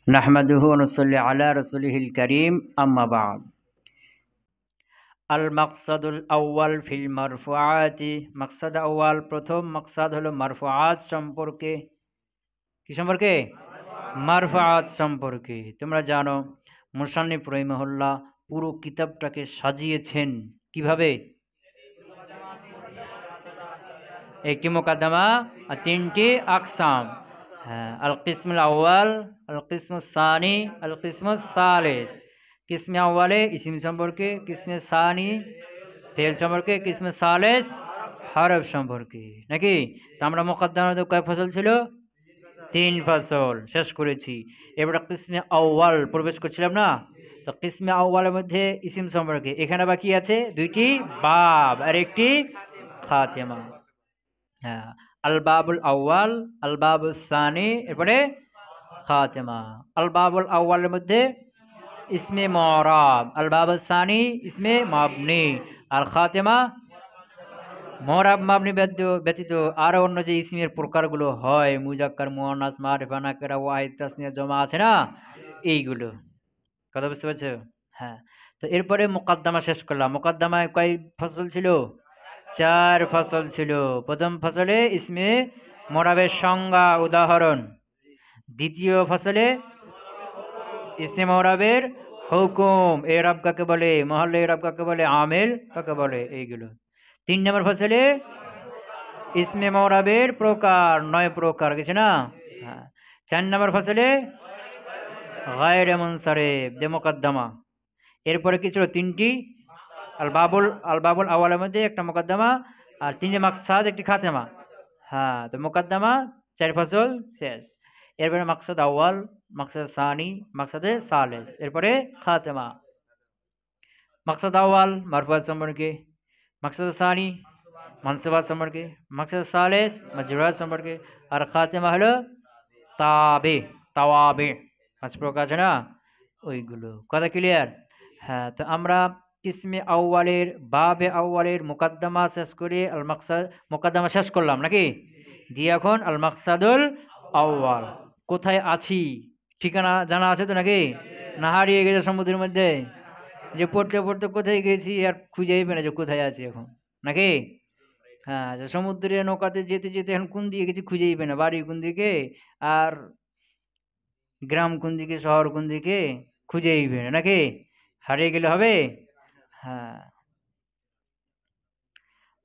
নাহমাদুহু ওয়া নুসাল্লি আলা রাসূলিহিল কারীম আম্মা বা'দ। আল মাকসাদুল আউয়াল ফিল মারফুআতি, মাকসাদ আউয়াল প্রথম মাকসাদ হলো মারফুআত সম্পর্কে। কি সম্পর্কে? মারফুআত সম্পর্কে। তোমরা জানো মুসান্নিফ রাহিমাহুল্লাহ পুরো কিতাবটাকে সাজিয়েছেন কিভাবে? একটি মুকাদ্দমা আর তিনটি আকসাম। হ্যাঁ, আল কিসমুল আউয়াল, আল কিসমুস সানি, আল কিসমুস সালিস। কিসমে আউয়ালে ইসিম সম্পর্কে, কিসমে সানি ফেল সম্পর্কে, কিসমে সালিস হরফ সম্পর্কে, নাকি? তো আমরা মুকাদ্দমাতে কয় ফসল ছিল? 3 ফসল শেষ করেছি। এবার কিসমে আউয়াল প্রবেশ করছিলাম না? তো কিসমে আউয়ালের মধ্যে ইসিম সম্পর্কে এখানে বাকি আছে 2টি বাব আর একটি খাতেমা। হ্যাঁ, আল বাবুল আউয়াল, আল বাবুস সানি, এরপরে খাতেমা। আল বাবুল আউয়ালের মধ্যে ইসমে মুরাব, আল বাবুস সানি ইসমে মাবনি, আর খাতেমা মুরাব মাবনি ব্যতীত আরো অন্য যে ইসমের প্রকারগুলো হয়, মুজাক্কার, মুয়ান্নাস, মারিফা, নাকিরা, ওয়াহিদ, তাসনিয়া, জমা আছে না, এইগুলো। কথা বুঝতে পারছো? হ্যাঁ। তো এরপরে মুকাদ্দমা শেষ করলাম। মুকাদ্দমায় কয় ফসল ছিল? 4 ফসল ছিল। প্রথম ফসলে ইসমে মুরাবের সংজ্ঞা উদাহরণ, দ্বিতীয় ফসলে ইসমে মুরাবের হুকুম, এরাব কাকে বলে, মহল্লা এরাব কাকে বলে, আমিল কাকে বলে, এইগুলো। 3 নম্বর ফসলে ইসমে মুরাবের প্রকার, 9 প্রকার গেছে না? হ্যাঁ। 4 নম্বর ফসলে গায়রে মুনসারিফ দে মুকাদ্দমা। এরপরে কি ছিল? 3টি আল বাবুল আওয়ালের মধ্যে একটা মুকাদ্দমা আর 3টি মাকসাদ, একটি খাতেমা। হ্যাঁ, তো মুকাদ্দমা 4 ফসল শেষ। এরপরে মাকসাদ আউয়াল, মাকসাদ সানি, মাকসাদে সালিস, এরপরে খাতেমা। মাকসাদ আউয়াল মারফুআত সম্পর্কে, মাকসাদ সানি মানসুবাত সম্পর্কে, মাকসাদ সালিস মাজরুরাত সম্পর্কে, আর খাতেমা হলো তাওয়াবে 5 প্রকার আছে না, ওইগুলো। কথা ক্লিয়ার? হ্যাঁ, তো আমরা কিসমে আউয়ালের, বাবে আউয়ালের মুকাদ্দমা শেষ করে আল মাকসাদ, মুকাদ্দমা শেষ করলাম নাকি? দিয়ে এখন আল মাকসাদুল আউয়াল। কোথায় আছি ঠিকানা জানা আছে তো নাকি? না হারিয়ে গেছে সমুদ্রের মধ্যে? যে পড়তে পড়তে কোথায় গেছি আর খুঁজেই পেয়ে না যে কোথায় আছি এখন, নাকি? হ্যাঁ, যে সমুদ্রে নৌকাতে যেতে যেতে এখন কোন দিকে গেছি খুঁজেই পেয়ে না, বাড়ি কোন দিকে আর গ্রাম কোন দিকে, শহর কোন দিকে খুঁজেই পেয়ে না, নাকি? হারিয়ে গেলে হবে? হ্যাঁ।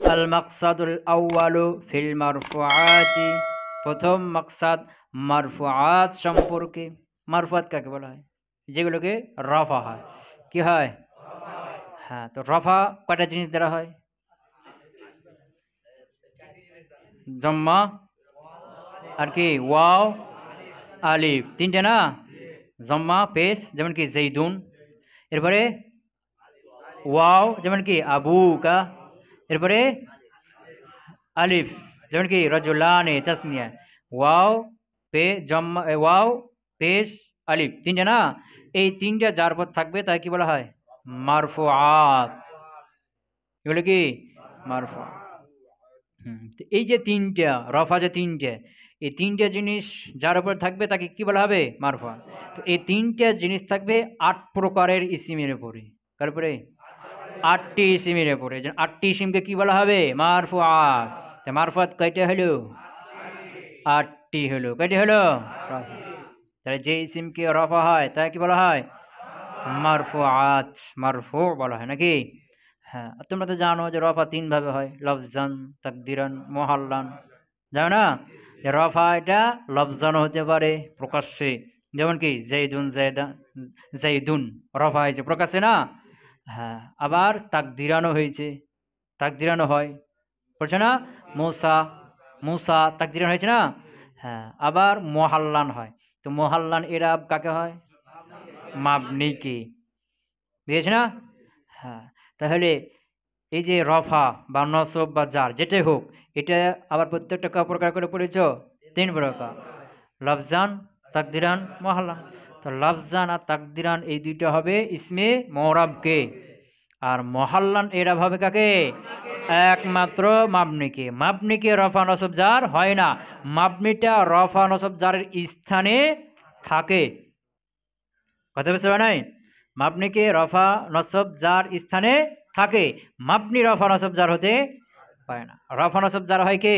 আল মাকসাদুল আউয়ালু ফিল মারফুআতি, প্রথম মাকসাদ মারফুআত সম্পর্কে। মারফুআত কাকে বলা হয়? যেগুলোকে রফা হয়। কি হয়? হ্যাঁ, তো রফা কয়টা জিনিস দ্বারা হয়? জম্মা আর কি ওয়াও আলিফ, 3টে না? জম্মা পেশ, যেমন কি জৈদুন, এরপরে ওয়াও যেমন কি আবুকা, এরপরে আলিফ যেমন কি রজুলানে তাসনিয়া। ওয়াও পে জম্মা, ওয়াও পেশ আলিফ, 3টে না? এই 3টে যার পর থাকবে তাই কি বলা হয়? মারফুআত। এগুলো কি মারফুআত। তো এই যে 3টে রফা, যে 3টে, এই 3টে জিনিস যার উপর থাকবে তাকে কি বলা হবে? মারফুআত। তো এই 3টে জিনিস থাকবে 8 প্রকারের ইসিমের উপরে। কার উপরে? 8টি ইসিমের উপরে। 8টি ইসিমকে কি বলা হবে? মারফুআত। তো মারফুআত কয়টা হলো? 8টি হলো। কয়টি হলো? তাহলে যে ইসিমকে রফা হয় তাই কি বলা হয়? মারফুআত, মারফু বলা হয়, নাকি? হ্যাঁ, তোমরা তো জানো যে রফা 3 ভাবে হয়, লফজান, তাকদিরান, মুহাল্লান। জানো না যে রফা এটা লফজানও হতে পারে প্রকাশ্যে, যেমন কি জাইদুন, জাইদুন রফা হয়েছে প্রকাশ্যে না? হ্যাঁ, আবার তাকদিরানও হয়েছে, তাকদিরানও হয়, পড়ছে না? মুসা, মুসা তাকদিরান হয়েছে না? হ্যাঁ, আবার মুহাল্লান হয়। তো মুহাল্লান এরাব কাকে হয়? মাবনিকে, বুঝেছ না? হ্যাঁ, তাহলে এই যে রফা বা নসব বা জার যেটাই হোক, এটা আবার প্রত্যেকটা ক প্রকার করে পড়েছ? 3 প্রকার, লফজান, তাকদিরান, মুহাল্লান। তো লফজান আর তাকদিরান এই দুইটা হবে ইসমে মুরাবকে, আর মুহাল্লান এরাব হবে কাকে? একমাত্র মাবনিকে। মাবনিকে রফা নসব জার হয় না, মাবনিটা রফা নসব জারের স্থানে থাকে। কথা বুঝতে পারে নাই? মাবনিকে রফা নসব যার স্থানে থাকে, মাবনি রফা নসব যার হতে পারে না। রফা নসব যার হয় কে?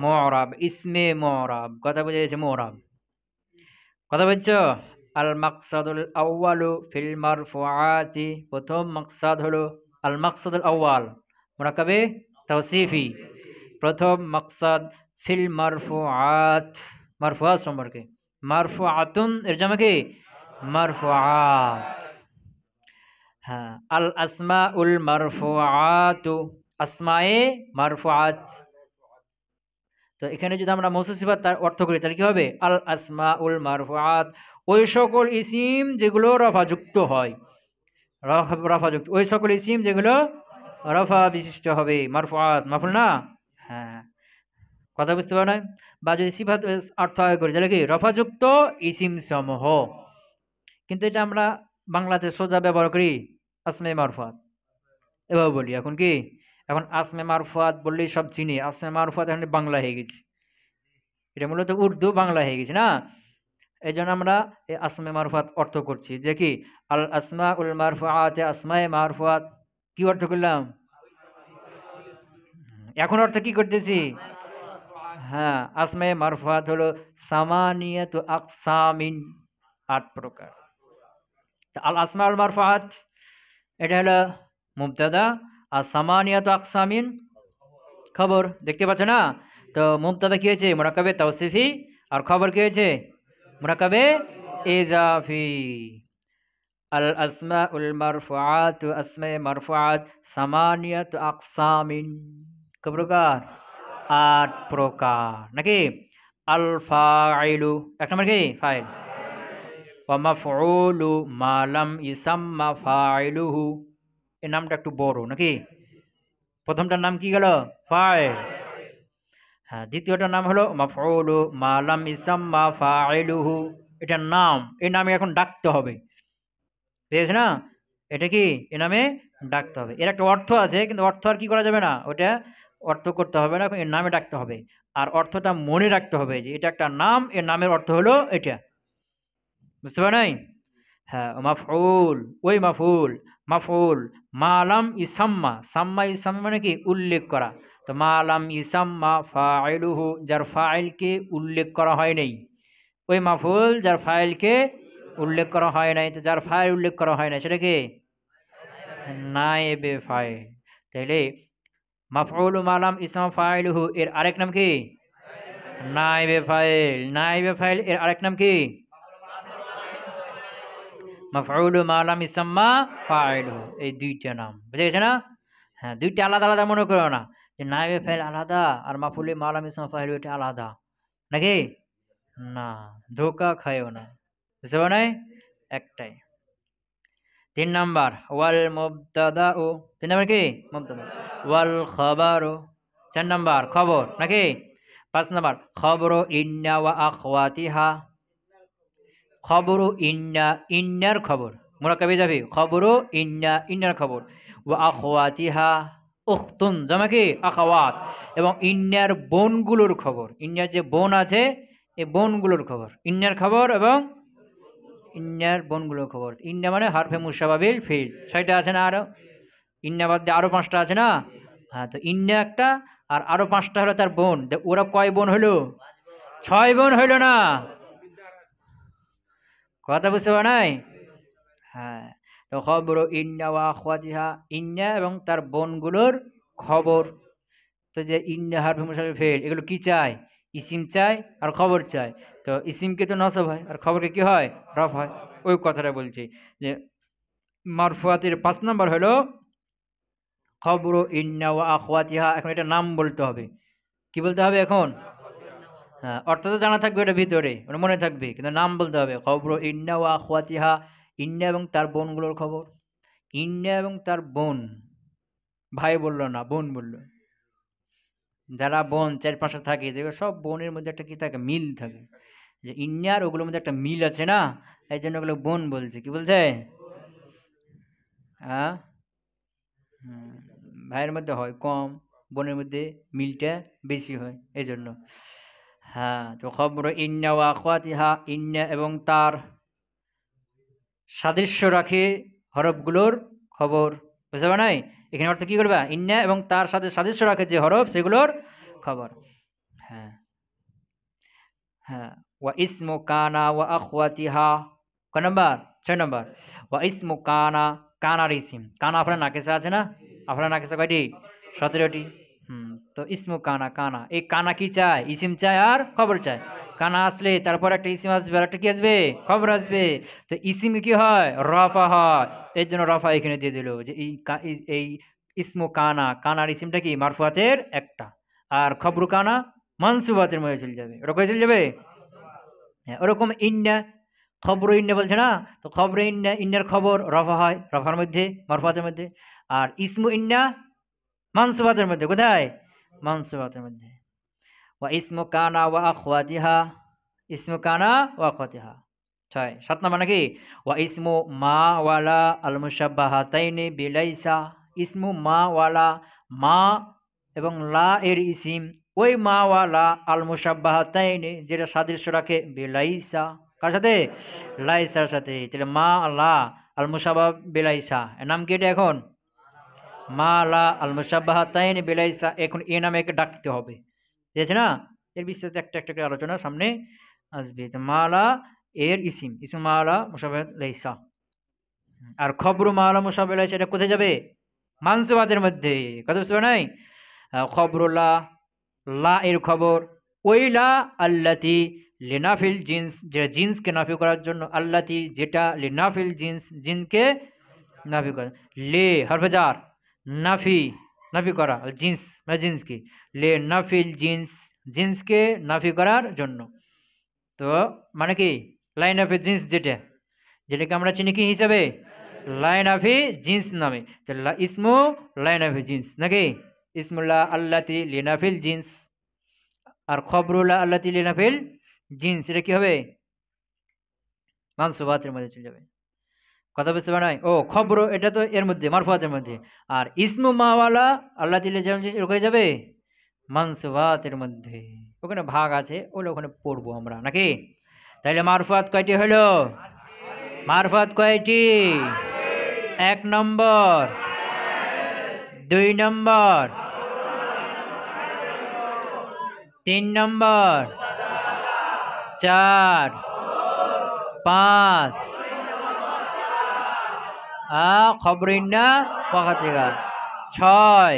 মুরাব, ইসমে মুরাব। কথা বুঝে গেছে? মুরাব। কথা বুঝছো? আল মাকসাদুল আউয়ালু ফিল মারফুআতি, প্রথম মাকসাদ হলো আল মাকসাদুল আউয়াল মুরাক্কাবে তাওসিফি। প্রথম মাকসাদ ফিল মারফুআত, মারফুআত সম্পর্কে। মারফুআতুন এর জামা কি? মারফুআত। হ্যাঁ, আল আসমাউল মারফুআতু, আসমায়ে মারফুআত। তো এখানে যদি আমরা মৌসুফ সিফাত তার অর্থ করি তাহলে কি হবে? আল আসমাউল মারফুআত, ওই সকল ইসিম যেগুলো রফাযুক্ত হয়, রফাযুক্ত ওই সকল ইসিম যেগুলো রফা বিশিষ্ট হবে, মারফুআত মাফুল না? হ্যাঁ, কথা বুঝতে পারো না? বা যদি সিফাত অর্থ করি তাহলে কি? রফাযুক্ত ইসিম সমূহ। কিন্তু এটা আমরা বাংলাতে সোজা ব্যবহার করি আসমে মারফুআত, এভাবে বলি। এখন কি, এখন আসমে মারফুআত বললেই সব চিনি। আসমে মারফুআত এখন বাংলা হয়ে গেছে, এটা মূলত উর্দু বাংলা হয়ে গেছে না। এই জন্য আমরা এই আসমে মারফুআত অর্থ করছি যে কি? আল আসমা উল মারফুআত, আসমায়ে মারফুআত। কি অর্থ করলাম? এখন অর্থ কি করতেছি? হ্যাঁ, আসমায়ে মারফুআত হলো সামানিয়াতু আকসামিন, ৮ প্রকার। আল আসমাউল মারফুআত এটা হলো মুবতাদা, আর সামানিয়াতু আকসামিন খবর। দেখতে পাচ্ছ না? তো মুবতাদা কি হয়েছে? মুরাক্কাবে তাওসিফি। আর খবর কি হয়েছে? মুরাক্কাবে ইজাফি। আল আসমাউল মারফুআতু, আসমায়ে মারফুআত সামানিয়াতু আকসামিন, কয় প্রকার? ৮ প্রকার নাকি? আল ফাইলু, এক নম্বর কি? ফাইল। ওয়া মাফউলু মা লাম ইউসাম্মা ফাইলুহু, এই নামটা একটু বড় নাকি? প্রথমটার নাম কি গেল? ফাইল। হ্যাঁ, দ্বিতীয়টার নাম হলো মাফউলু মা লাম ইউসাম্মা ফাইলুহু, এটার নাম। এই নামে এখন ডাকতে হবে, পেয়েছে না? এটা কি? এ নামে ডাকতে হবে। এর একটা অর্থ আছে, কিন্তু অর্থ আর কি করা যাবে না, ওটা অর্থ করতে হবে না, এর নামে ডাকতে হবে। আর অর্থটা মনে রাখতে হবে যে এটা একটা নাম, এর নামের অর্থ হলো এটা। বুঝতে পার নাই? হ্যাঁ, মাফউল, ওই মাফউল। মাফউল মালাম ইসাম্মা, সাম্মা ইসাম্মা মানে কি? উল্লেখ করা। তো মালাম ইসাম্মা ফাইলুহু, যার ফাইলকে উল্লেখ করা হয় নাই। ওই মাফউল যার ফাইলকে উল্লেখ করা হয় নাই। তো যার ফাইল উল্লেখ করা হয় না সেটা কি? নায়েবে ফাইল। তাইলে মাফউল মালাম ইসম ফাইলুহু এর আরেক নাম কি? নায়েবে ফাইল। নায়েবে ফাইল এর আরেক নাম কি? মাফউল মালাম ইসাম্মা ফাইলুহু। এই দুইটা নাম বুঝে গেছে না? হ্যাঁ, দুইটা আলাদা আলাদা মনে করো না, যে নায়েবে ফাইল আলাদা আর মাফউল মালাম ইসম ফাইল এটা আলাদা নাকি? না, ধোকা খায়ও না। বুঝতে পারো নাই? একটাই। ৩ নাম্বার ওয়াল মুবতাদাউ, ৩ নাম্বার কি? মুবতাদা। ওয়াল খাবারু ৪ নাম্বার খবর নাকি? ৫ নাম্বার খবরু ইন্না ওয়া আখওয়াতিহা। খবরু ইন্না, ইন্নার খবর। মুরাক্কাবে যাবে খবরু ইন্না, ইন্নার খবর। ওয়া আখওয়াতিহা, উখতুন জামা কি? আখাওয়াত। এবং ইন্নার বোনগুলোর খবর। ইন্নার যে বোন আছে এই বোনগুলোর খবর। ইন্নার খবর এবং ইন্নার বোনগুলোর খবর। ইন্না মানে হারফে মুশাবাবিল ফিল, ৬টা আছে না? আরো ইন্না বাদ দিয়ে আরো ৫টা আছে না? হ্যাঁ, তো ইন্না একটা আর আরো ৫টা হলো তার বোন। ওরা কয় বোন হইল? ৬ বোন হইল না? কথা বুঝতে পারো নাই? হ্যাঁ, তো খবর ইন্না ওয়া আখওয়াতিহা, ইন্না এবং তার বোনগুলোর খবর। তো যে ইন্না হারফে মুশাবাবিল ফিল, এগুলো কি চাই? ইসিম চাই আর খবর চাই। তো ইসিমকে তো নসব হয় আর খবরকে কি হয়? রফ হয়। ওই কথাটা বলছি যে মারফুয়াতের ৫ নাম্বার হলো খবরু ইন্না ওয়া আখওয়াতিহা। এখন এটা নাম বলতে হবে। কি বলতে হবে এখন? হ্যাঁ, অর্থ তো জানা থাকবে ওটা ভিতরে, ওটা মনে থাকবে, কিন্তু নাম বলতে হবে। খবরু ইন্না ওয়া আখওয়াতিহা, ইন্না এবং তার বোনগুলোর খবর। ইন্না এবং তার বোন, ভাই বললো না, বোন বললো। যারা বোন ৪-৫টা থাকে দেখবে সব বোনের মধ্যে একটা কি থাকে? মিল থাকে। যে ইন্না আর ওগুলোর মধ্যে একটা মিল আছে না, এই জন্য ওগুলো বোন বলছে। কি বলছে? হ্যাঁ, ভাইয়ের মধ্যে হয় কম, বোনের মধ্যে মিলটা বেশি হয়, এই জন্য। হ্যাঁ, তো খবর ইন্না ওয়া আখওয়াতিহা, ইন্না এবং তার সাদৃশ্য রাখে হরফগুলোর খবর, বুঝতে পারো নাই? এখানে অর্থ কি করবা, ইন্না এবং তার সাথে সাদৃশ্য রাখে যে হরফ সেগুলোর খবর। হ্যাঁ হ্যাঁ, ওয়া ইসমু কানা ওয়া আখওয়াতিহা, কয় নাম্বার? 6 নাম্বার। ওয়া ইসমু কানা, কানার ইসিম, কানা আপনার নাকিসা আছে না? আপনার নাকিসা কয়টি? 17টি। তো ইসমু কানা, কানা এই কানা কি চায়? ইসিম চায় আর খবর চায়। কানা আসলে তারপর একটা ইসিম আসবে আর একটা কি আসবে? খবর আসবে। তো ইসিম কি হয়? রফা হয়। এর জন্য রফা এখানে দিয়ে দিল যে এই ইসমু কানা, কানার ইসিমটা কি মারফুয়াতের একটা, আর খবরু কানা মানসুবাতের মধ্যে চলে যাবে। ওটা কোথায় চলে যাবে? হ্যাঁ, ওরকম ইন্না, খবর ইন্না বলছে না, তো খবর ইন্না, ইন্নার খবর রফা হয় রফার মধ্যে, মারফুয়াতের মধ্যে। আর ইসমু ইন্না মানসুবাতের মধ্যে, কোথায়? মানসুবাতের মধ্যে। ওয়া ইসমু কানা ওয়া আখওয়াতিহা, ইসমু কানা ওয়া আখওয়াতিহা। 7 নাম্বার নাকি? ওয়া ইসমু মা ওয়ালা আল মুশাব্বাহাতাইনি বিলাইসা, ইসমু মা ওয়ালা, মা এবং লা এর ইসিম, ওই মা ওয়ালা আল মুশাব্বাহাতাইনি যেটা সাদৃশ্য রাখে বিলাইসা, কার সাথে? লাইসার সাথে। তাহলে মা লা আল মুশাব্বাহ বিলাইসা, এর নাম কি এটা এখন? মা লা আল মুশাব্বাহাতাইনি বিলাইসা। এখন এ নামে একে ডাকতে হবে, ঠিক আছে না? এর বিস্তারিত একটা একটা করে আলোচনা সামনে আসবে। তো মালা এর ইসিম, ইসিম মালা মুশাব্বাহ লাইসা। আর খবরু মালা মুশাব্বাহ লাইসা, এটা কোথায় যাবে? মানসুবাতের মধ্যে। কথা বুঝতে পারো নাই? খবরুল্লাহ, লা এর খবর, ওই লা আল্লাতি লিনাফিল জিন্স, যেটা জিন্সকে নাফি করার জন্য, আল্লাতি যেটা লিনাফিল জিন্স, জিনকে নাফি করা, লে হরফে জার, নাফি নাফি করা, জিন্স মানে জিন্স কি, লে নাফিল জিন্স, জিন্সকে নাফি করার জন্য। তো মানে কি, লাইন অফ জিন্স যেটা, যেটাকে আমরা চিনি কি হিসাবে? লাইন অফ জিন্স নামে। তো ইসমু লাইন অফ জিন্স নাকি? ইসমুল্লাহ আল্লাতি লিনাফিল জিন্স, আর খবরুল্লাহ আল্লাতি লিনাফিল জিন্স, এটা কি হবে? মানসুবাতের মধ্যে চলে যাবে। কথা বুঝতে পারে নাই? ও খবর এটা তো এর মধ্যে মারফুয়াতের মধ্যে। আর ইসমু মাওয়ালা আল্লাহ দিলে যেমন হয়ে যাবে মানসুবাতের মধ্যে। ওখানে ভাগ আছে, ওগুলো ওখানে পড়বো আমরা নাকি? তাইলে মারফুয়াত কয়টি হলো? মারফুয়াত কয়টি? 1 নম্বর, 2 নম্বর, 3 নম্বর, 4, 5, খবর ইন্না ওয়াকাতিহা, 6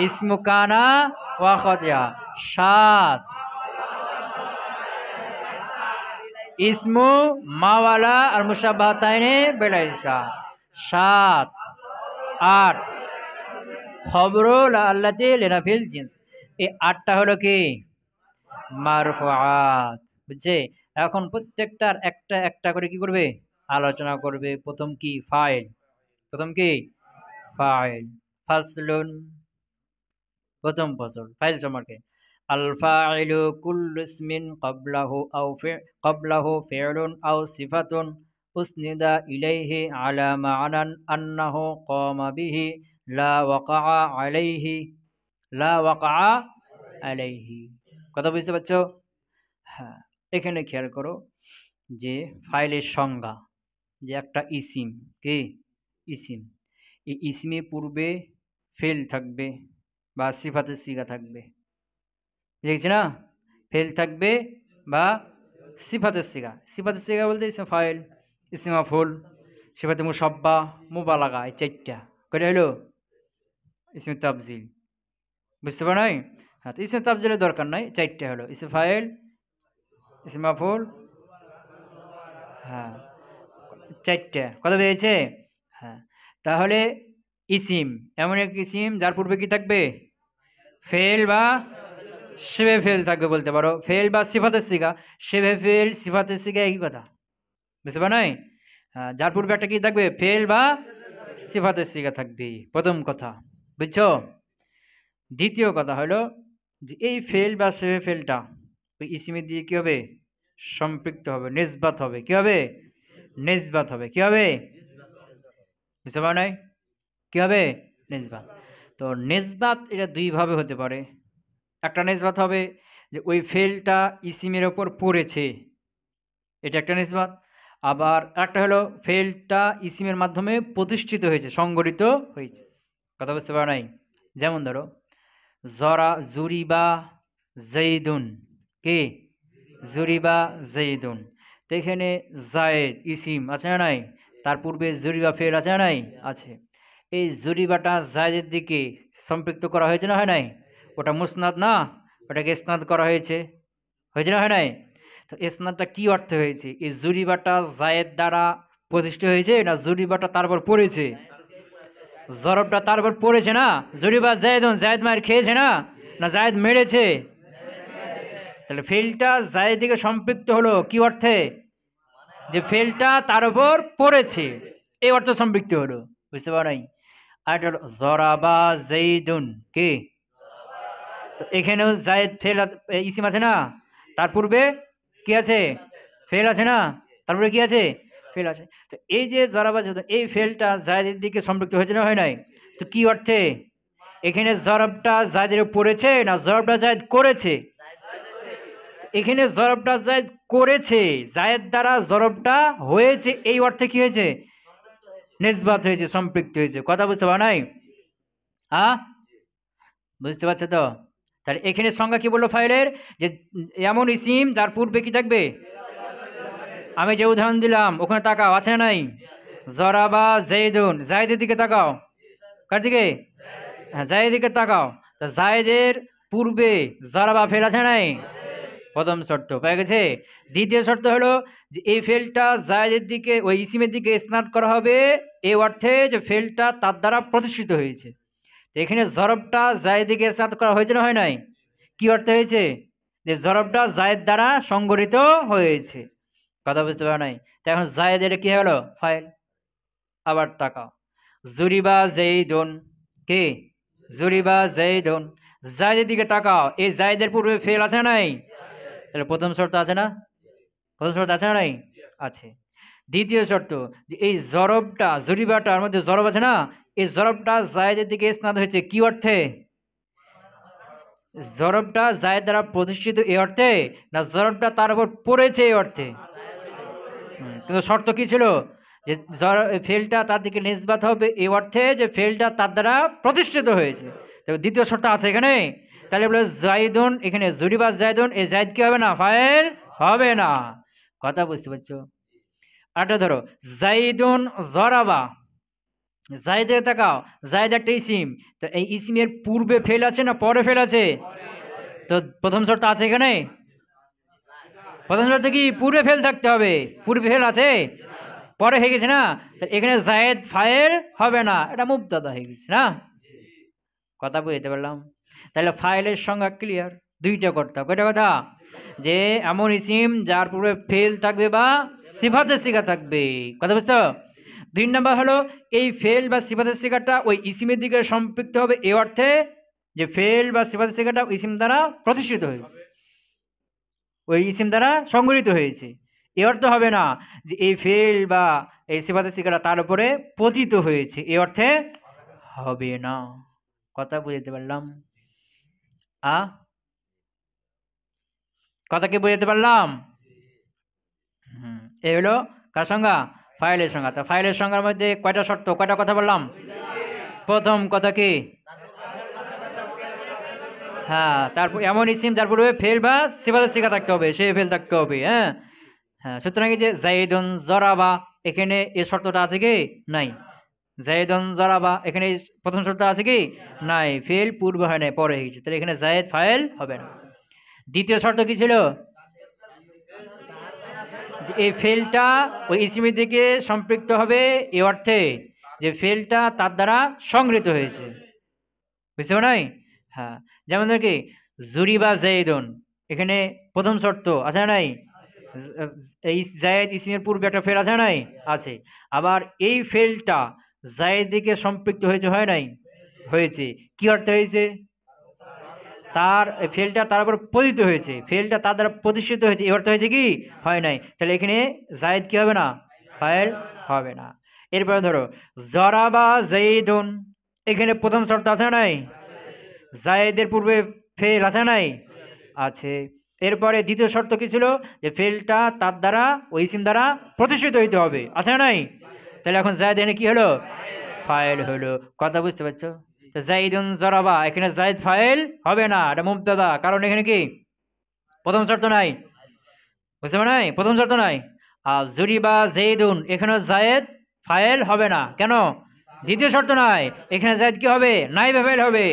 ইসমু কানা ওয়াকাতিহা, 7 ইসমু মাওয়ালা আর মুশাব্বাহাতাইনি বিলাইসা, 7, 8 খবরুল আল্লাতি লিনাফিল জিন্স। এই 8টা হলো কি মারফুআত, বুঝছে? এখন প্রত্যেকটার একটা একটা করে কি করবে? আলোচনা করবে। প্রথম কি? ফাইল। প্রথম কি? ফাইল। ফাসলুন, প্রথম ফসল ফাইল সম্পর্কে। আল ফাইলু কুল্লু ইসমিন ক্বাবলাহু ফি'লুন আও সিফাতুন উসনিদা ইলাইহি আলা মা'নান আন্নাহু ক্বামা বিহি লা ওয়াকাআ আলাইহি, লা ওয়াকাআ আলাইহি। কথা বুঝতে পারছো? হ্যাঁ, এখানে খেয়াল করো যে ফাইলের সংজ্ঞা, যে একটা ইসিম, কি ইসিম, এই ইসমে পূর্বে ফেল থাকবে বা সিফাতের সিগা থাকবে, দেখছি না? ফেল থাকবে বা সিফাতের সিগা। সিফাতের সিগা বলতে ইসম ফাইল, ইসম মাফউল, সিফাতে মুসাব্বা, মুবালাগা, এই 4টা কয়টা হলো? ইসম তাফজিল, বুঝতে পারো নাই? হ্যাঁ, তো ইসম তাফজিলের দরকার নাই, 4টা হলো ইসম ফাইল, ইসম মাফউল, হ্যাঁ 4টা। কথা পেয়েছে? হ্যাঁ, তাহলে ইসিম এমন এক ইসিম যার পূর্বে কি থাকবে? ফেল বা শিবে ফেল থাকবে, বলতে পারো ফেল বা সিফাতের সিগা। শিবে ফেল সিফাতের সিগা একই কথা, বুঝতে পারো নাই? হ্যাঁ, যার পূর্বে একটা কি থাকবে? ফেল বা সিফাতের সিগা থাকবে, প্রথম কথা, বুঝছো? দ্বিতীয় কথা হলো যে এই ফেল বা শিবে ফেলটা ওই ইসিমে দিয়ে কি হবে? সম্পৃক্ত হবে, নিসবাত হবে। কি হবে? নিসবাত হবে। কি হবে? বুঝতে পারো নাই? কি হবে? নিসবাত। তো নিসবাত এটা 2 ভাবে হতে পারে। একটা নিসবাত হবে যে ওই ফেলটা ইসিমের ওপর পড়েছে, এটা একটা নিসবাত। আবার একটা হলো ফেলটা ইসিমের মাধ্যমে প্রতিষ্ঠিত হয়েছে, সংগঠিত হয়েছে। কথা বুঝতে পারো নাই? যেমন ধরো জুরিবা জাইদুন, কে? জুরিবা জাইদুন। তো এখানে জায়েদ ইসিম আছে না নাই? তার পূর্বে জুরিবা ফেল আছে না নাই? আছে। এই জুরিবাটা জায়েদের দিকে সম্পৃক্ত করা হয়েছে না হয় নাই? ওটা মুসনাদ না, ওটাকে ইসনাদ করা হয়েছে, হয়েছে না হয় নাই? তো ইসনাদটা কি অর্থে হয়েছে? এই জুরিবাটা জায়েদ দ্বারা প্রতিষ্ঠিত হয়েছে না জুরিবাটা তার উপর পড়েছে? জরবটা তার উপর পড়েছে না? জুরিবা জায়েদুন, জায়েদ মার খেয়েছে না, না জায়েদ মেরেছে? তাহলে ফেলটা জায়েদ দিকে সম্পৃক্ত হলো কি অর্থে? যে ফেলটা তার উপর পড়েছে, এই অর্থ সম্পৃক্ত হলো। বুঝতে পারো নাই? আর এটা হলো জরাবা জাইদুন, কে? তো এখানেও জায়েদ ফেল ইসিম আছে না, তার পূর্বে কি আছে? ফেল আছে না, তারপরে কি আছে? ফেল আছে। তো এই যে জরাবা জাইদুন, এই ফেলটা জায়েদের দিকে সম্পৃক্ত হয়েছে না হয় নাই? তো কি অর্থে? এখানে জরবটা জায়েদের পড়েছে না জরবটা জায়েদ করেছে? এখানে জরবটা জায়েদ করেছে, জায়েদ দ্বারা জরবটা হয়েছে, এই অর্থে কি হয়েছে? নিসবাত হয়েছে, সম্পৃক্ত হয়েছে। কথা বুঝতে পারো নাই? বুঝতে পারছো তো? তাহলে এখানে সংজ্ঞা কি বললো ফাইলের? যে এমন ইসিম যার পূর্বে কি থাকবে? আমি যে উদাহরণ দিলাম ওখানে তাকাও, আছে না নাই? জরাবা জাইদুন, জায়েদের দিকে তাকাও। কার দিকে? হ্যাঁ, জায়েদের দিকে তাকাও। তা জায়েদের পূর্বে জরাবা ফেল আছে নাই? প্রথম শর্ত পেয়ে গেছে। দ্বিতীয় শর্ত হলো যে এই ফেলটা জায়েদের দিকে, ওই ইসিমের দিকে ইসনাদ করা হবে এই অর্থে যে ফেলটা তার দ্বারা প্রতিষ্ঠিত হয়েছে। এখানে জরবটা জায়েদ দিকে ইসনাদ করা হয়েছে না হয় নাই? কি অর্থে হয়েছে? যে জরবটা জায়েদ দ্বারা সংগঠিত হয়েছে। কথা বুঝতে পারো নাই? তো এখন জায়েদের কি হলো? ফাইল। আবার তাকাও, জুরিবা জাইদুন, কে? জুরিবা জাইদুন, জায়েদের দিকে তাকাও। এই জায়েদের পূর্বে ফেল আছে না নাই? তাহলে প্রথম শর্ত আছে না? প্রথম শর্ত আছে না নাই? আছে। দ্বিতীয় শর্ত যে এই জরবটা, জুরিবাটার মধ্যে জরব আছে না, এই জরবটা জায়েদের দিকে ইসনাদ হয়েছে কি অর্থে? জরবটা জায়েদ দ্বারা প্রতিষ্ঠিত এই অর্থে, না জরবটা তার উপর পড়েছে এই অর্থে? কিন্তু শর্ত কি ছিল? যে ফেলটা তার দিকে নিসবাত হবে এই অর্থে যে ফেলটা তার দ্বারা প্রতিষ্ঠিত হয়েছে। তবে দ্বিতীয় শর্ত আছে এখানে। তাহলে বলে জাইদুন, এখানে জুরিবা জাইদুন, এই জায়েদ কি হবে না? ফাইল হবে না। কথা বুঝতে পারছো? আরেকটা ধরো, জাইদুন জরাবা, জায়েদের তাকাও, জায়েদ একটা ইসিম। তো এই ইসিমের পূর্বে ফেল আছে না পরে ফেল আছে? তো প্রথম শর্ত আছে এখানে। প্রথম শর্ত কি? পূর্বে ফেল থাকতে হবে। পূর্বে ফেল আছে, পরে হয়ে গেছে না? এখানে জায়েদ ফাইল হবে না, এটা মুবতাদা হয়ে গেছে না? কথা বুঝতে পারলাম? তাহলে ফাইলের সংজ্ঞা ক্লিয়ার। দুইটা কথা, কয়টা কথা? যে এমন ইসিম যার পূর্বে ফেল থাকবে বা সিফাতের সিগা থাকবে। কথা বুঝতে? দুই নাম্বার হলো এই ফেল বা সিফাতের সিগাটা ওই ইসিমের দিকে সম্পৃক্ত হবে এই অর্থে যে ফেল বা সিফাতের সিগাটা ইসিম দ্বারা প্রতিষ্ঠিত হয়েছে, ওই ইসিম দ্বারা সংগঠিত হয়েছে। এ অর্থ হবে না যে এই ফেল বা এই সিফাতের সিগাটা তার উপরে পতিত হয়েছে, এ অর্থে হবে না। কথা বুঝতে পারলাম? কথা কি বুঝতে পারলাম? এই হলো কার সংজ্ঞা? ফাইলের সংজ্ঞা। তা ফাইলের সংজ্ঞার মধ্যে কয়টা শর্ত, কয়টা কথা বললাম? প্রথম কথা কি? হ্যাঁ, তারপর এমন ইসিম যার পূর্বে ফেল বা সিফাতের সিগা থাকতে হবে, সে ফেল থাকতে হবে। হ্যাঁ হ্যাঁ, সুতরাং এই যে জাইদুন জরাবা, এখানে এই শর্তটা আছে কি? নাই। জাইদুন জরাবা, এখানে প্রথম শর্ত আছে কি? নাই। ফেল পূর্বে হয় নাই, পরে হয়ে গেছে, তাহলে এখানে জায়েদ ফাইল হবে না। দ্বিতীয় শর্ত কি ছিল? যে এই ফেলটা ওই ইসিমের দিকে সম্পৃক্ত হবে এই অর্থে যে ফেলটা তার দ্বারা সংগৃহীত হয়েছে। বুঝতে পারো নাই? হ্যাঁ, যেমন ধর কি জুরিবা জাইদুন, এখানে প্রথম শর্ত আছে না নাই? এই জায়েদ ইসিমের পূর্বে একটা ফেল আছে না নাই? আছে। আবার এই ফেলটা জায়েদ দিকে সম্পৃক্ত হয়েছে, হয় নাই? হয়েছে। কি অর্থে হয়েছে? তার ফেলটা তার উপর পতিত হয়েছে, ফেলটা তার দ্বারা প্রতিষ্ঠিত হয়েছে, এই অর্থ হয়েছে কি? হয় নাই। তাহলে এখানে জায়েদ কি হবে না? ফাইল হবে না। এরপরে ধরো জরাবা জাইদুন, এখানে প্রথম শর্ত আছে নাই? জায়েদের পূর্বে ফেল আছে নাই? আছে। এরপরে দ্বিতীয় শর্ত কি ছিল, যে ফেলটা তার দ্বারা ওই ইসিম দ্বারা প্রতিষ্ঠিত হইতে হবে, আছে না নাই? তাহলে এখন জায়দ এখানে কি হলো, ফাইল হলো। কথা বুঝতে পারছো? তো জাইদুন জরাবা, এখানে জায়দ ফাইল হবে না, এটা মুবতাদা, কারণ এখানে কি প্রথম শর্ত নাই, বুঝতে পারো নাই, প্রথম শর্ত নাই। আর জুরিবা জেইদুন, এখানে জায়েদ ফাইল হবে না, কেন? দ্বিতীয় শর্ত নাই, এখানে জায়েদ কি হবে, নাইবে ফাইল হবে।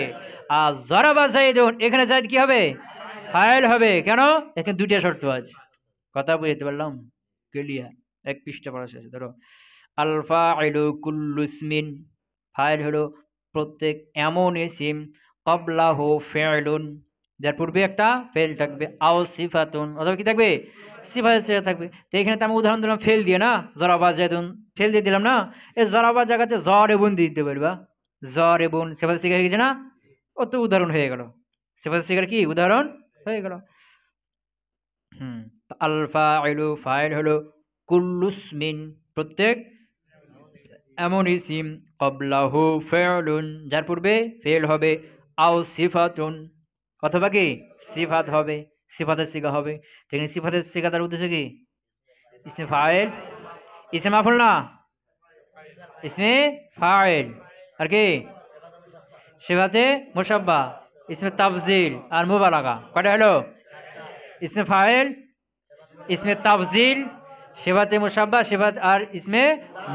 আর জরাবা জাইদুন, এখানে জায়েদ কি হবে, ফাইল হবে, কেন? এখানে দুইটা শর্ত আছে। কথা বুঝতে পারলাম? ক্লিয়ার? এক পৃষ্ঠা পড়া শেষ। ধরো আল ফাইলু কুল্লু ইসমিন, ফাইল হলো প্রত্যেক এমন ইসিম ক্বাবলাহু ফি'লুন, যার পূর্বে একটা ফেল থাকবে, আও সিফাতুন, অথবা কি থাকবে, সিফাতের সিগা থাকবে। তো এখানে তো আমি উদাহরণ দিলাম ফেল দিয়ে না, জরাবা জাইদুন ফেল দিয়ে দিলাম না, এই জরাবা জায়গাতে জরেবুন দিয়ে দিতে পারবা, জরেবুন সিফাতের সিগা হয়ে গেছে না, ও তো উদাহরণ হয়ে গেল, সিফাতের সিগার কি উদাহরণ হয়ে গেল। আল ফাইলু, ফাইল হলো কুল্লু ইসমিন, প্রত্যেক এমন ইসিম ক্বাবলাহু ফি'লুন, যার পূর্বে ফেল হবে, আও সিফাতুন, অথবা কি সিফাত হবে, সিফাতের সিগা হবে। তেমনি সিফাতের সিগা তার উদ্দেশ্য কি, ইসমে ফাইল, ইসমে মাফুল না, ইসমে ফাইল, আর কি সিফাতে মুশাব্বা, ইসমে তাফজিল আর মুবালাগা। কয়টা হলো? ইসমে ফাইল, ইসমে তাফজিল, সিফাতে মুশাব্বা, সিফাত আর ইসমে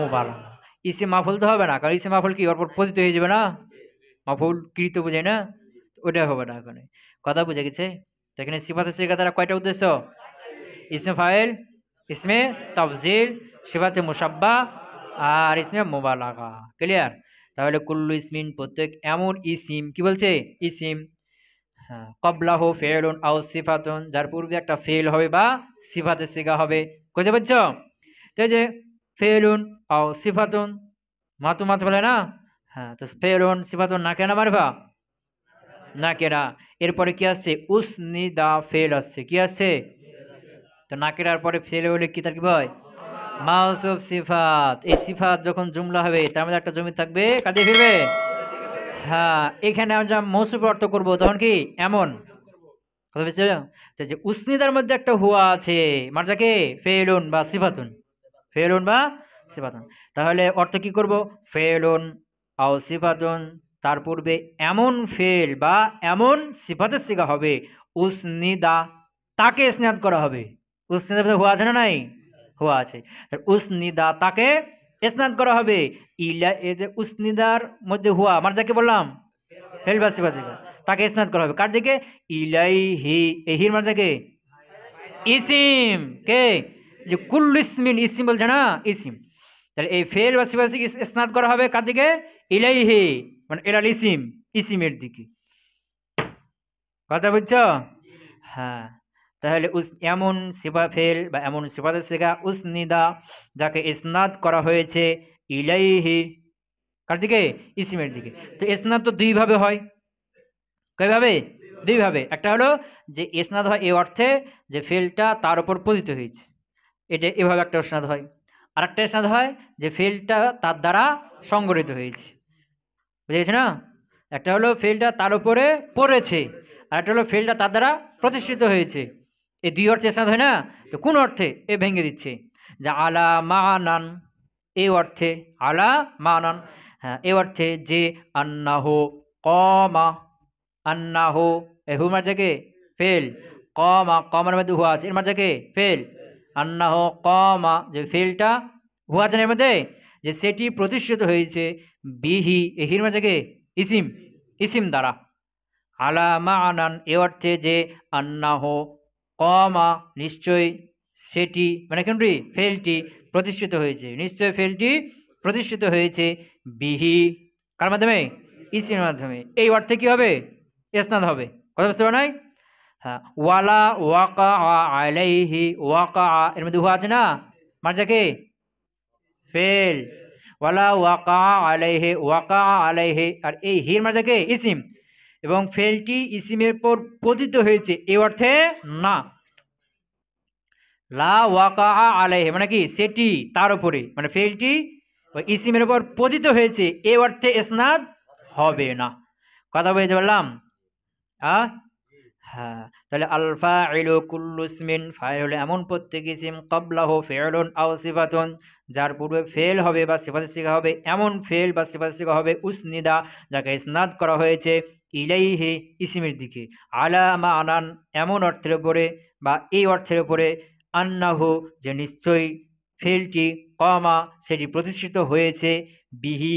মুবালাগা। ইসে মাফুল তো হবে না, কারণ ইসে মাফুল কি ওর পর পতিত হয়ে যাবে না, মাফুল কৃত বোঝায় না, ওটা হবে না এখানে। কথা বুঝে গেছে? তো এখানে সিফাতের সিগা দ্বারা কয়টা উদ্দেশ্য, ইসমে ফাইল, ইসমে তাফজিল, সিফাতে মুশাব্বা আর ইসমে মুবালাগা। ক্লিয়ার? তাহলে কুল্লু ইসমিন, প্রত্যেক এমন ইসিম, কি বলছে, ইসিম, হ্যাঁ, ক্বাবলাহু ফি'লুন আও সিফাতুন, যার পূর্বে একটা ফেল হবে বা সিফাতের সিগা হবে। বুঝতে পারছো? তো যে ফেলুন আও সিফাতুন, মাতু মাতু বলে না, হ্যাঁ, তো ফেলুন সিফাতুন না কেনা মারফা, না কেনা। এরপরে কি আসছে, উসনিদা ফেল আসছে, কি আসছে, তো না কেনার পরে ফেল হলে কি তার কি হয়, মাউসুফ সিফাত। এই সিফাত যখন জুমলা হবে তার মধ্যে একটা জমি থাকবে, কাজে ফিরবে, হ্যাঁ, এখানে আমরা মৌসুফ অর্থ করব, তখন কি এমন, কথা বুঝছো? তো যে উসনিদার মধ্যে একটা হুয়া আছে, মারজাকে ফেলুন বা সিফাতুন, ফেলুন বা সিফাতুন, তাহলে অর্থ কি করব, ফেলুন আও সিফাতুন, তার পূর্বে এমন ফেল বা এমন সিফাতের সিগা হবে, উসনিদা, তাকে স্নাত করা হবে। উসনিদার মধ্যে হুয়া আছে না নাই, হুয়া আছে, উসনিদা তাকে স্নাত করা হবে। ইলা, এই যে উসনিদার মধ্যে হুয়া, আমার যাকে বললাম ফেল বা সিফাত, তাকে স্নাত করা হবে কার দিকে, ইলাইহি, এহির মার যাকে ইসিম, কে, যে কুল্লু ইসমিন, ইসিম বলছে না, ইসিম, তাহলে এই ফেল বা সিফাত স্নাত করা হবে কার দিকে, ইলাইহি, মানে এলাল ইসিম, ইসিমের দিকে। কথা বুঝছো? হ্যাঁ, তাহলে এমন সিফা ফেল বা এমন সিফাতের সিগা উসনিদা, যাকে ইসনাদ করা হয়েছে, ইলাইহি, কার দিকে, ইসিমের দিকে। তো ইসনাদ তো দুই ভাবে হয়, কয়ভাবে, দুই ভাবে। একটা হলো যে ইসনাদ হয় এই অর্থে যে ফেলটা তার উপর পতিত হয়েছে, এটা এভাবে একটা ইসনাদ হয়। আর একটা ইসনাদ হয় যে ফেলটা তার দ্বারা সংগঠিত হয়েছে, বুঝে গেছে না? একটা হলো ফেলটা তার উপরে পড়েছে, আর একটা হলো ফেলটা তার দ্বারা প্রতিষ্ঠিত হয়েছে। এই দুই অর্থে ইসনাদ হয় না? তো কোন অর্থে, এ ভেঙে দিচ্ছে, যে আলা মানান, এই অর্থে, আলা মানান, হ্যাঁ, এই অর্থে যে আন্নাহু কমা, আন্নাহু, এ হু মার যাকে ফেল, কমা, কমার মধ্যে হুয়া আছে, এর মার যাকে ফেল, আন্নাহু কমা, যে ফেলটা হুয়া আছে না এর মধ্যে, যে সেটি প্রতিষ্ঠিত হয়েছে, বিহি, এহির মার যাকে ইসিম, ইসিম দ্বারা, আলা মানান, এ অর্থে যে আন্নাহু কমা, নিশ্চয় সেটি, মানে কোনটি, ফেলটি প্রতিষ্ঠিত হয়েছে, নিশ্চয় ফেলটি প্রতিষ্ঠিত হয়েছে, বিহি, কার মাধ্যমে, ইসিমের মাধ্যমে। এই অর্থে কি হবে, ইসনাদ হবে। কথা বুঝতে পারো নাই? হ্যাঁ, ওয়ালা ওয়াকা আলাইহি, ওয়াকা, এর মধ্যে হুয়া আছে না, মারজাকে ফেল, ওয়ালা ওয়াকা আলাইহি, ওয়াকা আলাইহি, আর এই হির মারজাকে ইসিম, এবং ফেলটি ইসিমের পর পতিত হয়েছে, এই অর্থে না। লা ওয়াকা আলাইহি মানে কি, সেটি তার উপরে, মানে ফেলটি ইসিমের উপর পতিত হয়েছে, এই অর্থে ইসনাদ হবে না। কথা বুঝতে পারলাম? হ্যাঁ, তাহলে আল ফাইলু কুল্লু ইসমিন, ফাইল হলো এমন প্রত্যেক ইসিম ক্বাবলাহু ফি'লুন আও সিফাতুন, যার পূর্বে ফেল হবে বা সিফাতে সিগা হবে, এমন ফেল বা সিফাতে সিগা হবে উসনিদা, যাকে ইসনাদ করা হয়েছে ইলাইহি ইসিমের দিকে, আলা মা'নান এমন অর্থের উপরে বা এই অর্থের উপরে, আন্নাহু যে নিশ্চয়ই ফেলটি, কমা সেটি প্রতিষ্ঠিত হয়েছে, বিহি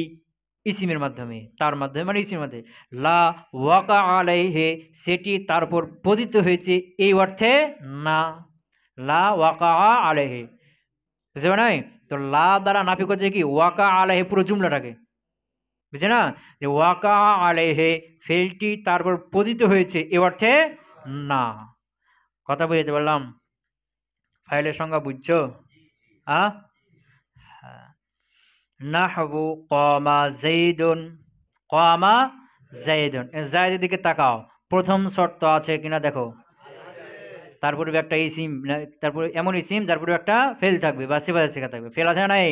ইসিমের মাধ্যমে, তার মাধ্যমে মানে ইসিমের মাধ্যমে, লা ওয়াকা আলাইহে সেটি তার উপর পতিত হয়েছে এই অর্থে না, লা ওয়াকা আলাইহে, বুঝতে পারে নাই? তো লা দ্বারা নাফি করছে কি ওয়াকা আলাইহে পুরো জুমলাটাকে, বুঝছে না? যে ওয়াকা আলাইহে ফেলটি তারপর পতিত হয়েছে এই অর্থে না। কথা বুঝতে পারলাম? ফাইলের সংজ্ঞা বুঝছো? হ্যাঁ, নাহবু কমা জাইদুন, কমা জাইদুন, জাইদের দিকে তাকাও, প্রথম শর্ত আছে কিনা দেখো, তারপরে একটা ইসিম, তারপরে এমন ইসিম যার পরে একটা ফেল থাকবে বা সিফাতে সিগা থাকবে, ফেল আছে না নাই?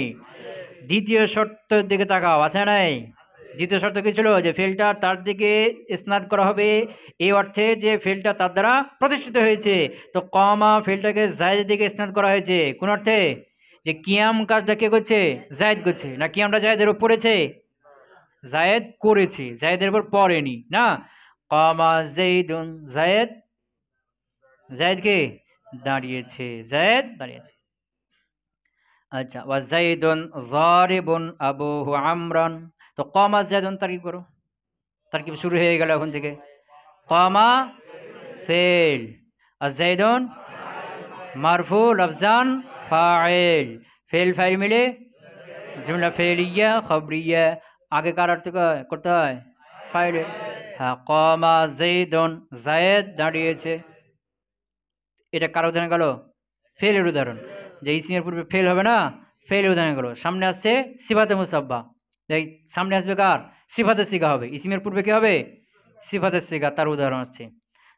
দ্বিতীয় শর্তের দিকে তাকাও, আছে না নাই? দ্বিতীয় শর্ত কি ছিল? যে ফেলটা তার দিকে ইসনাদ করা হবে এই অর্থে যে ফেলটা তার দ্বারা প্রতিষ্ঠিত হয়েছে। তো কমা ফেলটাকে জায়েদের দিকে ইসনাদ করা হয়েছে কোন অর্থে? যে কিয়াম কাজটা কে করছে? জায়েদ করছে, না কিয়ামটা জায়েদের উপর পড়েছে? জায়েদ করেছে, জায়েদের উপর পড়েনি না। কমা জাইদুন, জায়েদ, জায়েদ কে দাঁড়িয়েছে, জায়েদ দাঁড়িয়েছে। আচ্ছা, ওয়া জাইদুন যারিবুন আবুহু আমরান, তো কমা জাইদুন তারকিব করো, তারকিব শুরু হয়ে গেল এখন থেকে। কমা ফেল, আর জাইদুন মারফু লফজান ফাইল, ফেল ফাইল মিলে জুমলা ফেলিয়া খবরিয়া, আগে কার অর্থ করতে হয়? ফাইলে। হ্যাঁ, কমা জাইদুন, জায়েদ দাঁড়িয়েছে, এটা কার উদাহরণ গেল? ফেলের উদাহরণ, যে ইসিমের পূর্বে ফেল হবে না, ফেলের উদাহরণ গেল। সামনে আসছে সিফাতে মুসাব্বা, সামনে আসবে কার? সিফাতে সিগা হবে, ইসিমের পূর্বে কি হবে? সিফাতে সিগা, তার উদাহরণ আসছে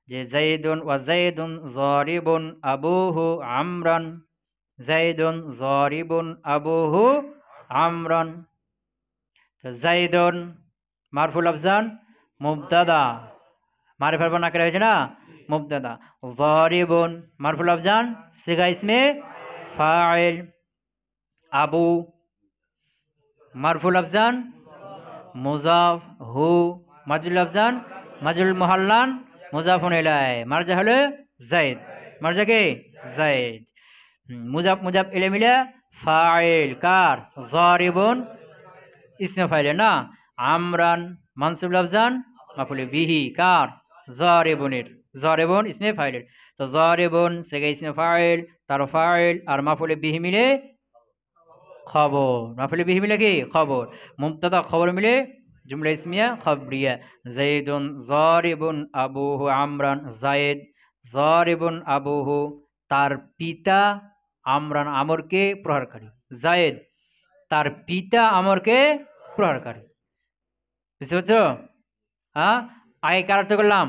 যে জাইদুন ওয়া জাইদুন যারিবুন আবুহু আমরান, জাইদুন যারিবুন আবুহু আমরান। জাইদুন মারফুল আফজান মুবতাদা, মারিফার বানা করা হয়েছে না, মুবতাদা। যারিবুন মারফুল আফজান সিগা ইসমে ফাইল, আবু মারফুল আফজান মুজাফ, হু মাজুল আফজান মাজুল মুহাল্লান মুজাফুন ইলাই, মারজা হলো জায়েদ, মারজা কে? জায়েদ। মুজাফ মুজাফ ইলে মিলে ফাইল কার? যারিবুন ইসমে ফাইলে না, আমরান মানসুব আফজান মাফুলে বিহি কার? যারিবুনের, যারিবুন ইসমে ফাইলের। তো যারিবুন সেগা ইসমে ফাইল, তার ফাইল আর মাফুলে বিহি মিলে খবর, মাফুলে বিহি মিলে কি? খবর। মুবতাদা খবর মিলে জুমলা ইসমিয়া খবরিয়া। জাইদুন যারিবুন আবুহু আমরান, জায়েদ যারিবুন আবুহু তার পিতা, আমরান আমরকে প্রহারকারী, জায়েদ তার পিতা আমরকে প্রহারকারী। বুঝতে পারছো? হ্যাঁ, আগে কার অর্থ করলাম?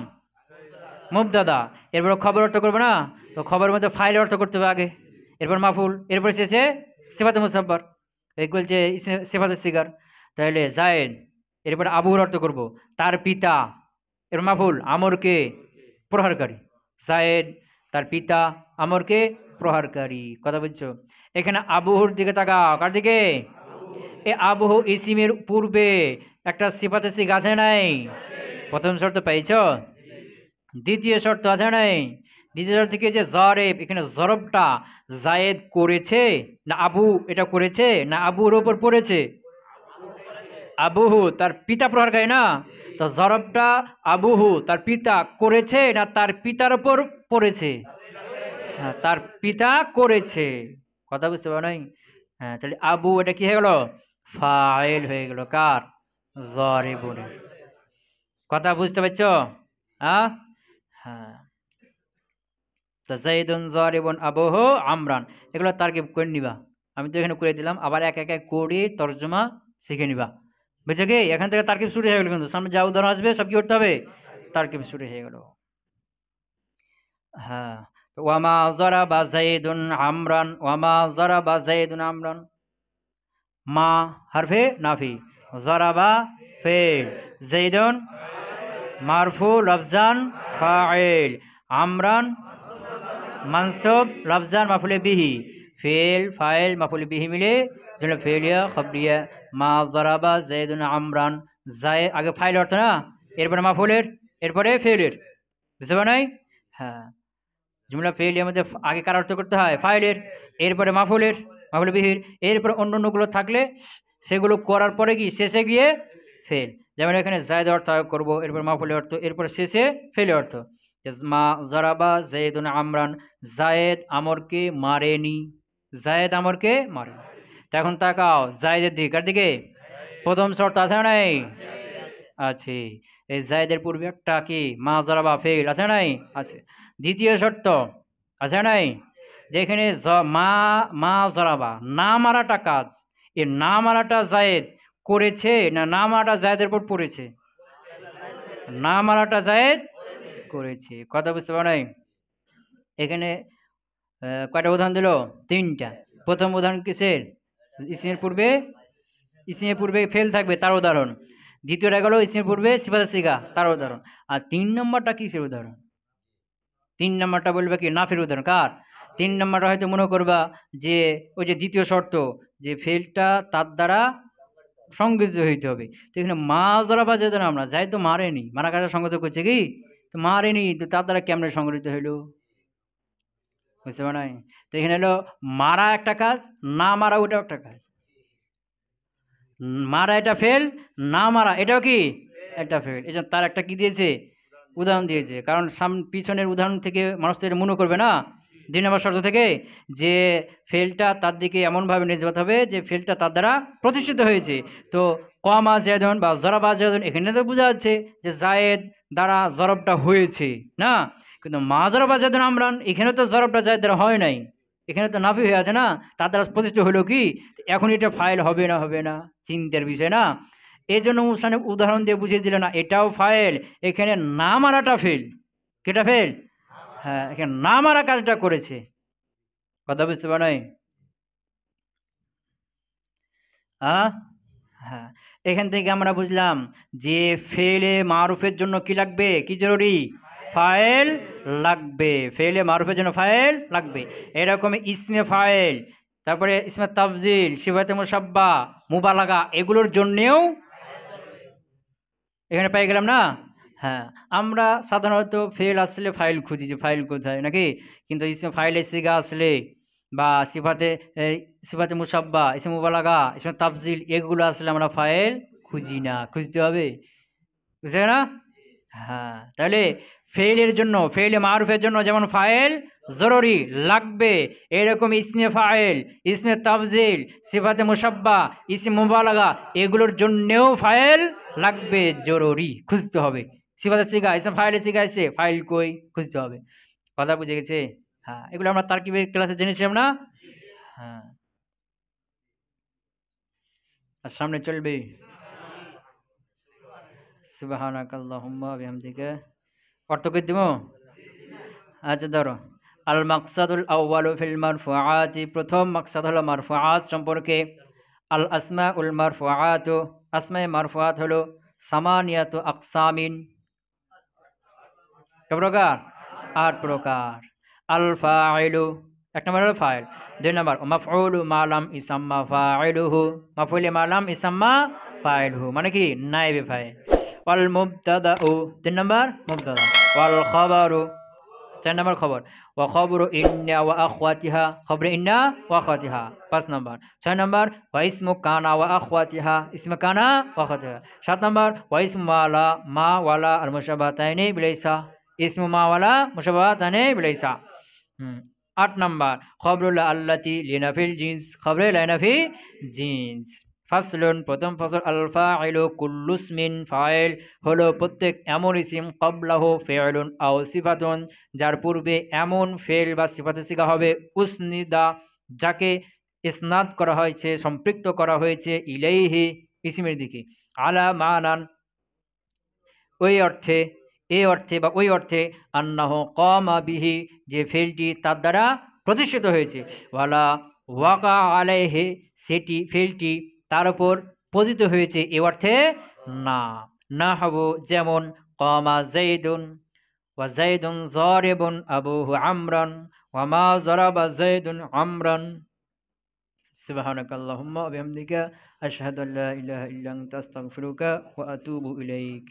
মুবতাদা, এরপর খবর অর্থ করবো না, তো খবরের মধ্যে ফাইল অর্থ করতে হবে আগে, এরপর মাফুল, এরপর শেষে সিফাতে মুসাব্বার, এই বলছে সিফাতে সিগার। তাহলে জায়েদ, এরপর আবুর অর্থ করব, তার পিতা, এর মাফুল আমরকে প্রহারকারী, জায়েদ তার পিতা আমরকে প্রহারকারী। কথা বুঝছো? এখানে আবুহুর দিকে তাকাও, কার দিকে? এ আবহু ইসিমের পূর্বে একটা সিফাতে সিগা আছে নাই? প্রথম শর্ত পাইছ, দ্বিতীয় শর্ত আছে নাই? দ্বিতীয় শর্ত কি? যে জরেব, এখানে জরবটা জায়েদ করেছে না আবু এটা করেছে, না আবুর ওপর পড়েছে? আবুহু তার পিতা প্রহারকারী না, তো জরবটা আবুহু তার পিতা করেছে না তার পিতার ওপর পড়েছে? হ্যাঁ, তার পিতা করেছে। কথা বুঝতে পারো নাই? হ্যাঁ, তাহলে আবু এটা কি হয়ে গেল? ফাইল হয়ে গেল কার? জরিবুনের। কথা বুঝতে পারছো? হ্যাঁ, হ্যাঁ। তো জাইদুন যারিবুন আবুহু আমরান, এগুলো তারকিব করে নিবা, আমি তো এখানে করে দিলাম, আবার এক এক করে তর্জমা শিখে নিবা। বুঝছো কি? এখান থেকে তারকিব শুরু হয়ে গেল, কিন্তু সামনে যা উদাহরণ আসবে সব কি করতে হবে? তারকিব শুরু হয়ে গেল। হ্যাঁ, ওয়ামা যারাবা যাইদুন আমরান, ওয়ামা যারাবা যাইদুন আমরান, মা হারফে নাফি, যারাবা ফেল, যাইদুন মারফু লফজান ফাইল, আমরান মানসুব লফজান মাফুলে বিহি, ফেল ফাইল মাফুলে বিহি মিলে যেন ফেলিয়া খবরিয়া। মা জরাবা জাইদুন আমরান, জায় আগে ফাইল অর্থ না, এরপরে মাফুলের, এরপরে ফেলের, বুঝতে পার নাই? হ্যাঁ, জুমলা ফেলিয়ার মধ্যে আগে কার অর্থ করতে হয়? ফাইলের, এরপরে মাফুলের, মাফুলে বিহির, এরপরে অন্য অন্যগুলো থাকলে সেগুলো করার পরে কি শেষে গিয়ে ফেল। যেমন এখানে জায়দ অর্থ করবো, এরপর মাফুলের অর্থ, এরপর শেষে ফেলে অর্থ। মা জরাবা জাইদুন আমরান, জায়েদ আমরকে মারেনি, জায়েদ আমরকে মারে। এখন তাকাও জায়েদের দিকে, কার দিকে? প্রথম শর্ত আছে না নাই? আছে। এই জায়েদের পূর্বে একটা কি মা জরাবা ফেল আছে নাই? আছে। দ্বিতীয় শর্ত আছে নাই? যেখানে মা মা জরাবা না মারাটা কাজ, এই না মারাটা জায়েদ করেছে না না মারাটা জায়েদের উপর পড়েছে? না মারাটা জায়েদ করেছে। কথা বুঝতে পারো নাই? এখানে কয়টা উদাহরণ দিল? তিনটা। প্রথম উদাহরণ কিসের? ইসমের পূর্বে ফেল থাকবে তার উদাহরণ। দ্বিতীয়টা গেল ইসমের পূর্বে সিফাত সিগা তার উদাহরণ। আর 3 নম্বরটা কিসের উদাহরণ? 3 নম্বরটা বলবে কি নাফের উদাহরণ। কার? 3 নম্বরটা হয়তো মনে করবা যে ওই যে দ্বিতীয় শর্ত, যে ফেলটা তার দ্বারা সংগঠিত হইতে হবে। তো এখানে মা জরাবা যেত না, আমরা যাই তো মারেনি, মারা কাটা সংগত করছে কি? তো মারেনি, তো তার দ্বারা কেমনে সংগঠিত হইলো? বুঝতে পার নাই? তো এখানে হলো মারা একটা কাজ, না মারা ওটাও একটা কাজ। মারা এটা ফেল, না মারা এটাও কি একটা ফেল। এই তার একটা কি দিয়েছে? উদাহরণ দিয়েছে। কারণ পিছনের উদাহরণ থেকে মানুষ তো এটা মনে করবে না, 2 নম্বর শর্ত থেকে, যে ফেলটা তার দিকে এমনভাবে নিসবত হবে যে ফেলটা তার দ্বারা প্রতিষ্ঠিত হয়েছে। তো কমা জায়দন বা জরাবা জায়দন, এখানে তো বোঝা যাচ্ছে যে জায়েদ দ্বারা জরবটা হয়েছে না, কিন্তু মা জরাবা জায়দন আমরান, এখানে তো জরবটা জায়েদ দ্বারা হয় নাই, এখানে তো নাফি হয়ে আছে না, তার দ্বারা প্রতিষ্ঠিত হলো কি? এখন এটা ফাইল হবে না, হবে না, চিন্তার বিষয় না। এই জন্য মুসানিফ উদাহরণ দিয়ে বুঝিয়ে দিল না এটাও ফাইল, এখানে না মারাটা ফেল। কেটা ফেল? হ্যাঁ, এখানে না মারা কাজটা করেছে। কথা বুঝতে পারো? হ্যাঁ, এখান থেকে আমরা বুঝলাম যে ফেলে মারুফের জন্য কি লাগবে, কি জরুরি? ফাইল লাগবে। ফেলে মারুফের জন্য ফাইল লাগবে। এরকম ইসমে ফাইল, তারপরে ইসমে তাফজিল, সিফাতে মুসাব্বা, মুবালাগা, এগুলোর জন্যেও এখানে পেয়ে গেলাম না। হ্যাঁ, আমরা সাধারণত ফেল আসলে ফাইল খুঁজি, যে ফাইল কোথায় নাকি, কিন্তু ইসমে ফাইলে সিগা আসলে বা সিফাতে মুসাব্বা, ইসমে মুবালাগা, ইসমে তাফজিল, এগুলো আসলে আমরা ফাইল খুঁজি না, খুঁজতে হবে, বুঝছে না? হ্যাঁ, তাহলে ফেলের জন্য, ফেলে মারুফের জন্য যেমন ফাইল জরুরি লাগবে, এরকম ইসমে ফাইল, ইসমে তাফজিল, সিফাতে মুসাব্বা, ইসমে মুবালাগা, এগুলোর জন্যেও ফাইল লাগবে, জরুরি, খুঁজতে হবে। সিফাতে সিগা, ইসমে ফাইলে সিগা এসে ফাইল কই, খুঁজতে হবে। কথা বুঝে গেছে? হ্যাঁ, এগুলো আমরা তারকিবের ক্লাসে জেনেছিলাম না। হ্যাঁ, আর সামনে চলবে। সুবহানাকাল্লাহুম্মা বিহামদিকা, অর্থ কই দিব? আচ্ছা ধরো, আল মাকসাদুল আউয়ালু ফিল মারফুআতি, প্রথম মাকসাদ হলো মারফুআত সম্পর্কে। আল আসমাউল মারফুআতু, আসমায়ে মারফুআত হলো সামানিয়াতু আকসামিন, কয় প্রকার? 8 প্রকার। আল ফাইলু, 1 নম্বর হলো ফাইল। 2 নম্বর মাফউলু মা লাম ইসাম্মা ফাইলুহু, মাফউলে মা লাম ইসাম্মা ফাইলুহু মানে কি নায়েবে ফাইল। ওয়াল মুবতাদাউ, 3 নম্বর মুবতাদা। ওয়াল খাবারু, 4 নম্বর খবর। ওয়া খবরু ইন্না ওয়া আখওয়াতিহা, খবরে ইন্না ওয়া আখওয়াতিহা 5 নম্বর। 6 নম্বর ওয়া ইসমু কানা ওয়া আখওয়াতিহা, ইসমে কানা ওয়া আখওয়াতিহা। 7 নম্বর ওয়া ইসমু মালা, মা ওয়ালা আর মুশাবাহাতাইনি বিলাইসা, ইসমু মা ওয়ালা মুশাবাহাতাইনি বিলাইসা। 8 নম্বর খবরুল আল্লাতি লিনাফিল জিন্স, খবরে লাইনাফি জিন্স। ফাসলুন, প্রথম ফসল। আল ফাইলু কুল্লু ইসমিন, ফাইল হলো প্রত্যেক এমন ইসিম ক্বাবলাহু ফি'লুন আও সিফাতুন, যার পূর্বে এমন ফেল বা সিফাতে সিগা হবে, উসনিদা, যাকে ইসনাদ করা হয়েছে, সম্পৃক্ত করা হয়েছে, ইলাইহি, ইসিমের দিকে, আলা মানান, ওই অর্থে, এই অর্থে বা ওই অর্থে, আন্নাহু কামা বিহি, যে ফেলটি তার দ্বারা প্রতিষ্ঠিত হয়েছে, ওয়ালা ওয়াকা আলাইহি, সেটি ফেলটি তার উপর পতিত হয়েছে, এ অর্থে না। না হবু, যেমন কামা জাইদুন وزيد ضارب أبوه عمرا وما ضرب زيد عمرا سبحانك اللهم وبحمدك أشهد أن لا إله إلا أنت أستغفرك وأتوب إليك